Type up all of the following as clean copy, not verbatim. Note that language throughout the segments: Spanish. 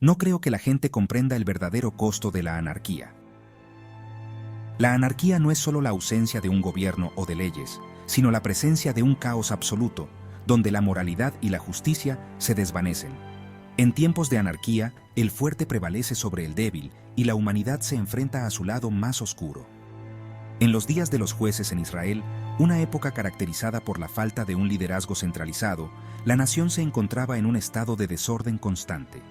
No creo que la gente comprenda el verdadero costo de la anarquía. La anarquía no es solo la ausencia de un gobierno o de leyes, sino la presencia de un caos absoluto, donde la moralidad y la justicia se desvanecen. En tiempos de anarquía, el fuerte prevalece sobre el débil y la humanidad se enfrenta a su lado más oscuro. En los días de los jueces en Israel, una época caracterizada por la falta de un liderazgo centralizado, la nación se encontraba en un estado de desorden constante.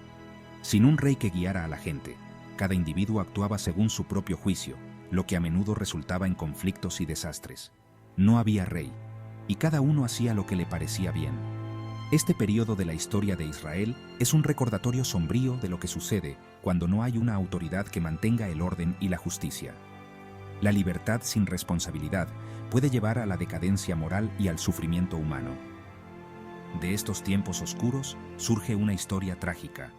Sin un rey que guiara a la gente, cada individuo actuaba según su propio juicio, lo que a menudo resultaba en conflictos y desastres. No había rey, y cada uno hacía lo que le parecía bien. Este periodo de la historia de Israel es un recordatorio sombrío de lo que sucede cuando no hay una autoridad que mantenga el orden y la justicia. La libertad sin responsabilidad puede llevar a la decadencia moral y al sufrimiento humano. De estos tiempos oscuros surge una historia trágica,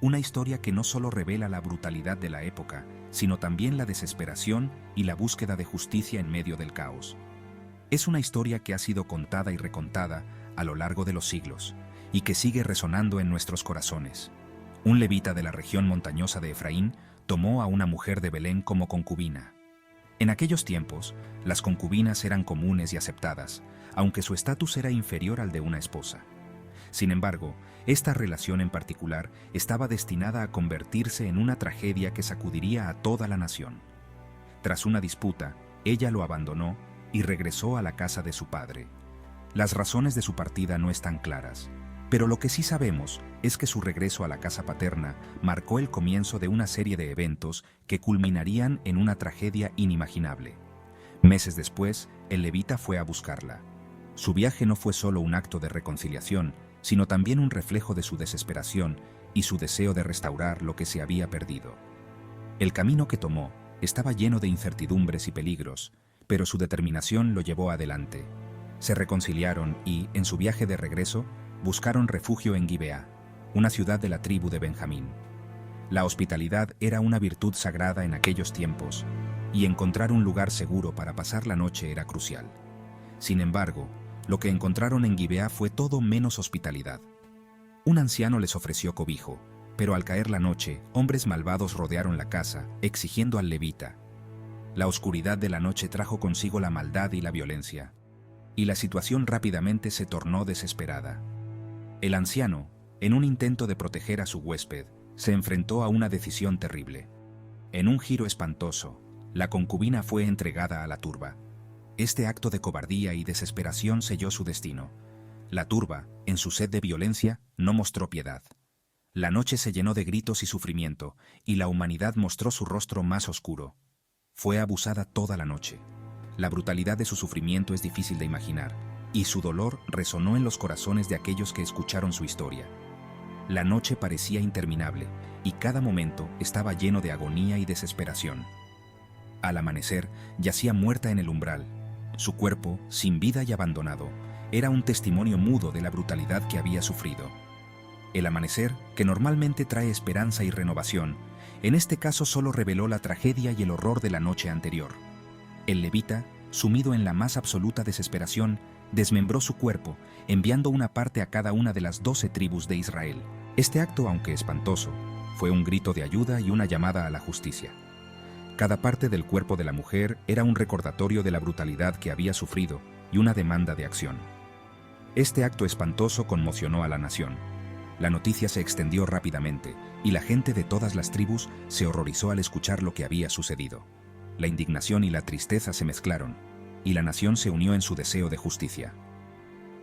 una historia que no solo revela la brutalidad de la época, sino también la desesperación y la búsqueda de justicia en medio del caos. Es una historia que ha sido contada y recontada a lo largo de los siglos, y que sigue resonando en nuestros corazones. Un levita de la región montañosa de Efraín tomó a una mujer de Belén como concubina. En aquellos tiempos, las concubinas eran comunes y aceptadas, aunque su estatus era inferior al de una esposa. Sin embargo, esta relación en particular estaba destinada a convertirse en una tragedia que sacudiría a toda la nación. Tras una disputa, ella lo abandonó y regresó a la casa de su padre. Las razones de su partida no están claras, pero lo que sí sabemos es que su regreso a la casa paterna marcó el comienzo de una serie de eventos que culminarían en una tragedia inimaginable. Meses después, el levita fue a buscarla. Su viaje no fue solo un acto de reconciliación, sino también un reflejo de su desesperación y su deseo de restaurar lo que se había perdido. El camino que tomó estaba lleno de incertidumbres y peligros, pero su determinación lo llevó adelante. Se reconciliaron y, en su viaje de regreso, buscaron refugio en Gibeá, una ciudad de la tribu de Benjamín. La hospitalidad era una virtud sagrada en aquellos tiempos, y encontrar un lugar seguro para pasar la noche era crucial. Sin embargo, lo que encontraron en Gibeá fue todo menos hospitalidad. Un anciano les ofreció cobijo, pero al caer la noche, hombres malvados rodearon la casa, exigiendo al levita. La oscuridad de la noche trajo consigo la maldad y la violencia, y la situación rápidamente se tornó desesperada. El anciano, en un intento de proteger a su huésped, se enfrentó a una decisión terrible. En un giro espantoso, la concubina fue entregada a la turba. Este acto de cobardía y desesperación selló su destino. La turba, en su sed de violencia, no mostró piedad. La noche se llenó de gritos y sufrimiento, y la humanidad mostró su rostro más oscuro. Fue abusada toda la noche. La brutalidad de su sufrimiento es difícil de imaginar, y su dolor resonó en los corazones de aquellos que escucharon su historia. La noche parecía interminable, y cada momento estaba lleno de agonía y desesperación. Al amanecer, yacía muerta en el umbral. Su cuerpo, sin vida y abandonado, era un testimonio mudo de la brutalidad que había sufrido. El amanecer, que normalmente trae esperanza y renovación, en este caso solo reveló la tragedia y el horror de la noche anterior. El levita, sumido en la más absoluta desesperación, desmembró su cuerpo, enviando una parte a cada una de las 12 tribus de Israel. Este acto, aunque espantoso, fue un grito de ayuda y una llamada a la justicia. Cada parte del cuerpo de la mujer era un recordatorio de la brutalidad que había sufrido y una demanda de acción. Este acto espantoso conmocionó a la nación. La noticia se extendió rápidamente y la gente de todas las tribus se horrorizó al escuchar lo que había sucedido. La indignación y la tristeza se mezclaron, y la nación se unió en su deseo de justicia.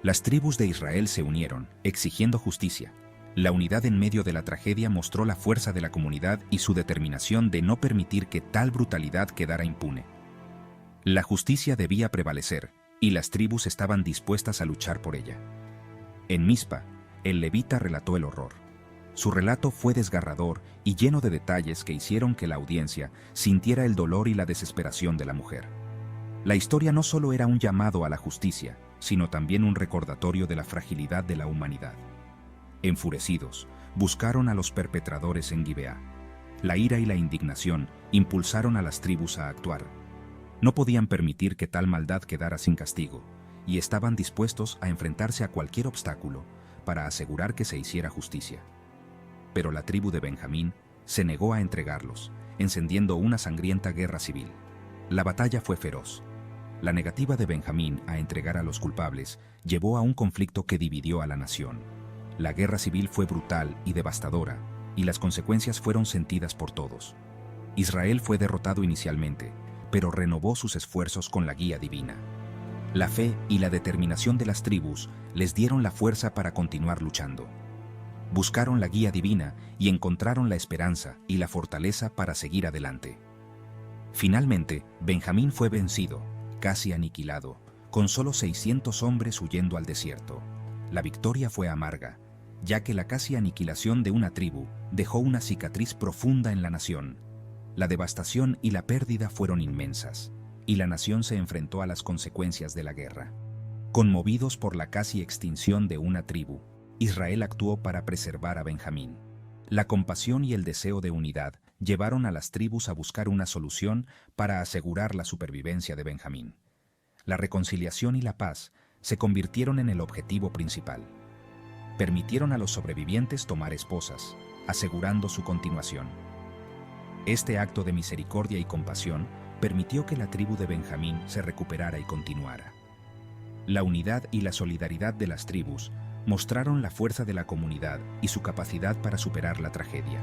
Las tribus de Israel se unieron, exigiendo justicia. La unidad en medio de la tragedia mostró la fuerza de la comunidad y su determinación de no permitir que tal brutalidad quedara impune. La justicia debía prevalecer, y las tribus estaban dispuestas a luchar por ella. En Mizpa, el levita relató el horror. Su relato fue desgarrador y lleno de detalles que hicieron que la audiencia sintiera el dolor y la desesperación de la mujer. La historia no solo era un llamado a la justicia, sino también un recordatorio de la fragilidad de la humanidad. Enfurecidos, buscaron a los perpetradores en Gibeá. La ira y la indignación impulsaron a las tribus a actuar. No podían permitir que tal maldad quedara sin castigo, y estaban dispuestos a enfrentarse a cualquier obstáculo para asegurar que se hiciera justicia. pero la tribu de Benjamín se negó a entregarlos, encendiendo una sangrienta guerra civil. La batalla fue feroz. La negativa de Benjamín a entregar a los culpables llevó a un conflicto que dividió a la nación. La guerra civil fue brutal y devastadora, y las consecuencias fueron sentidas por todos. Israel fue derrotado inicialmente, pero renovó sus esfuerzos con la guía divina. La fe y la determinación de las tribus les dieron la fuerza para continuar luchando. Buscaron la guía divina y encontraron la esperanza y la fortaleza para seguir adelante. Finalmente, Benjamín fue vencido, casi aniquilado, con solo 600 hombres huyendo al desierto. La victoria fue amarga, ya que la casi aniquilación de una tribu dejó una cicatriz profunda en la nación. La devastación y la pérdida fueron inmensas, y la nación se enfrentó a las consecuencias de la guerra. Conmovidos por la casi extinción de una tribu, Israel actuó para preservar a Benjamín. La compasión y el deseo de unidad llevaron a las tribus a buscar una solución para asegurar la supervivencia de Benjamín. La reconciliación y la paz se convirtieron en el objetivo principal. Permitieron a los sobrevivientes tomar esposas, asegurando su continuación. Este acto de misericordia y compasión permitió que la tribu de Benjamín se recuperara y continuara. La unidad y la solidaridad de las tribus mostraron la fuerza de la comunidad y su capacidad para superar la tragedia.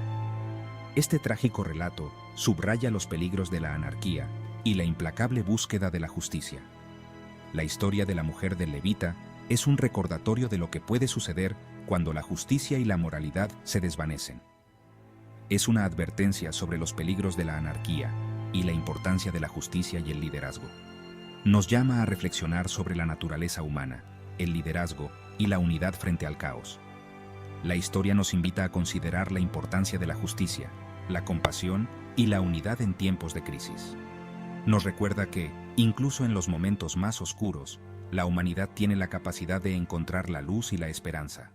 Este trágico relato subraya los peligros de la anarquía y la implacable búsqueda de la justicia. La historia de la mujer del levita es un recordatorio de lo que puede suceder cuando la justicia y la moralidad se desvanecen. Es una advertencia sobre los peligros de la anarquía y la importancia de la justicia y el liderazgo. Nos llama a reflexionar sobre la naturaleza humana, el liderazgo y la unidad frente al caos. La historia nos invita a considerar la importancia de la justicia, la compasión y la unidad en tiempos de crisis. Nos recuerda que, incluso en los momentos más oscuros, la humanidad tiene la capacidad de encontrar la luz y la esperanza.